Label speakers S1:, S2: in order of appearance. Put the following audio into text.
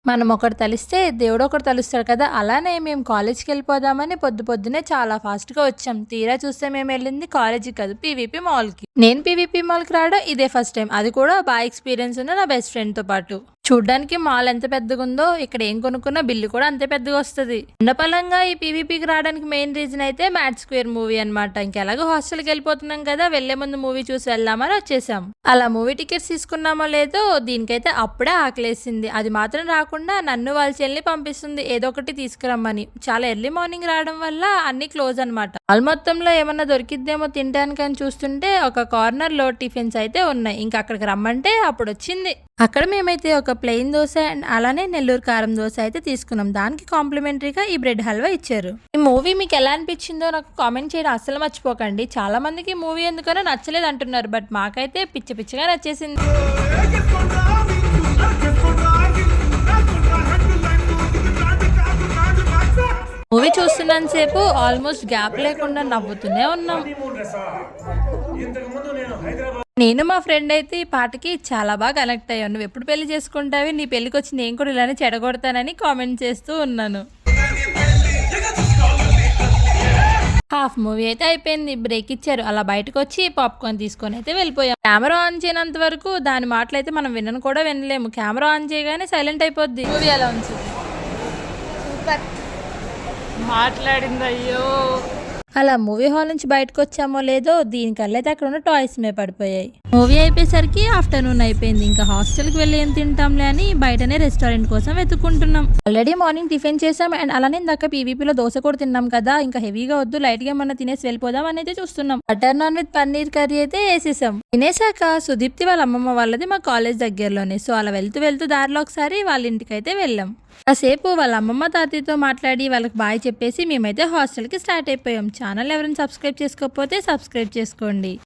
S1: మనం ఒకటి తలిస్తే దేవుడు ఒకటి తలుస్తాడు కదా! అలానే మేము కాలేజ్‌కెళ్ళిపోదామని పొద్దున్నే చాలా ఫాస్ట్‌గా వచ్చాం. తీరా చూస్తే మేమెళ్ళింది కాలేజ్‌కి కాదు, పీవీపీ మాల్‌కి. నేను పీవీపీ మాల్‌కి రావడం ఇదే ఫస్ట్ టైం. అది కూడా ఎక్స్‌పీరియన్స్ ఉన్న నా బెస్ట్ ఫ్రెండ్‌తో పాటు. చూడ్డానికి మాల్ ఎంత పెద్దగుందో, ఇక్కడ ఏం కొనుక్కున్నా బిల్లు కూడా అంతే పెద్దగా వస్తది. ఉన్నపళంగా ఈ పీవీపీకి రావడానికి మెయిన్ రీజన్ అయితే మ్యాడ్ స్క్వేర్ మూవీ అనమాట. ఇంకెలాగో హాస్టల్‌కి వెళ్ళిపోతున్నాం కదా! వెళ్లే ముందు మూవీ చూసి వెళ్దామని వచ్చేసాం. అలా మూవీ టికెట్స్ తీసుకున్నామో లేదో దీనికైతే అప్పుడే ఆకలేసింది. అది మాత్రం రాకుండా నన్ను వాళ్ళ చెల్లిని పంపిస్తుంది ఏదో ఒకటి తీసుకురమ్మని. చాలా ఎర్లీ మార్నింగ్ రావడం వల్ల అన్ని క్లోజ్ అనమాట. మాల్ మొత్తంలో ఏమన్నా దొరికిద్దేమో తినడానికని చూస్తుంటే ఒక కార్నర్‌లో టిఫిన్స్ అయితే ఉన్నాయి. ఇంకా అక్కడికి రమ్మంటే అప్పుడొచ్చింది. అక్కడ మేమైతే ఒక ప్లెయిన్ దోస అండ్ అలానే నెల్లూరు కారం దోస అయితే తీసుకున్నాం. దానికి కాంప్లిమెంటరీగా ఈ బ్రెడ్ హల్వా ఇచ్చారు. ఈ మూవీ మీకు ఎలా అనిపించిందో నాకు కామెంట్ చేయడం అస్సలు మర్చిపోకండి. చాలా మందికి మూవీ ఎందుకనో నచ్చలేదు అంటున్నారు. బట్ మాకైతే పిచ్చిగా నచ్చేసింది. మూవీ చూస్తున్నంత సేపు ఆల్మోస్ట్ గ్యాప్ లేకుండా నవ్వుతూనే ఉన్నాం. నేను మా ఫ్రెండ్ అయితే ఈ పాటకి చాలా బాగా కనెక్ట్ అయ్యాను. నువ్వు ఎప్పుడు పెళ్లి చేసుకుంటావి, నీ పెళ్లికి వచ్చి నేను కూడా ఇలానే చెడగొడతానని కామెంట్ చేస్తూ ఉన్నాను. హాఫ్ మూవీ అయితే అయిపోయింది. బ్రేక్ ఇచ్చారు. అలా బయటకు వచ్చి పాప్కార్న్ తీసుకొని అయితే వెళ్ళిపోయాం. కెమెరా ఆన్ చేయనంత వరకు దాని మాటలు అయితే మనం వినను కూడా వినలేము. కెమెరా ఆన్ చేయగానే సైలెంట్ అయిపోద్ది. మూవీ ఎలా ఉంది?
S2: సూపర్.
S1: మాట్లాడింది అయ్యో. అలా మూవీ హాల్ నుంచి బయటకు వచ్చామో లేదో దీనికల్లా అయితే అక్కడ ఉన్న టాయ్స్ మే పడిపోయాయి. మూవీ అయిపోయేసరికి ఆఫ్టర్నూన్ అయిపోయింది. ఇంకా హాస్టల్కి వెళ్ళి ఏం తింటాంలే అని బయటనే రెస్టారెంట్ కోసం వెతుక్కుంటున్నాం. ఆల్రెడీ మార్నింగ్ టిఫిన్ చేసాం అండ్ అలానే ఇందాక పీవీపీలో దోశ కూడా తిన్నాం కదా, ఇంకా హెవీగా వద్దు లైట్ గా ఏమన్నా తినేసి వెళ్ళిపోదాం అని అయితే చూస్తున్నాం. Butter non with paneer curry అయితే వేసేసాం. తినేసాక సుదీప్తి వాళ్ళ అమ్మమ్మ వాళ్ళది మా కాలేజ్ దగ్గరలోనే. సో అలా వెళ్తూ దారిలో ఒకసారి వాళ్ళ ఇంటికి అయితే వెళ్ళాం. కాసేపు వాళ్ళ అమ్మమ్మ తాతయ్యతో మాట్లాడి వాళ్ళకి బాయ్ చెప్పేసి మేమైతే హాస్టల్కి స్టార్ట్ అయిపోయాం. ఛానల్ ఎవరైనా సబ్స్క్రైబ్ చేసుకోకపోతే సబ్స్క్రైబ్ చేసుకోండి.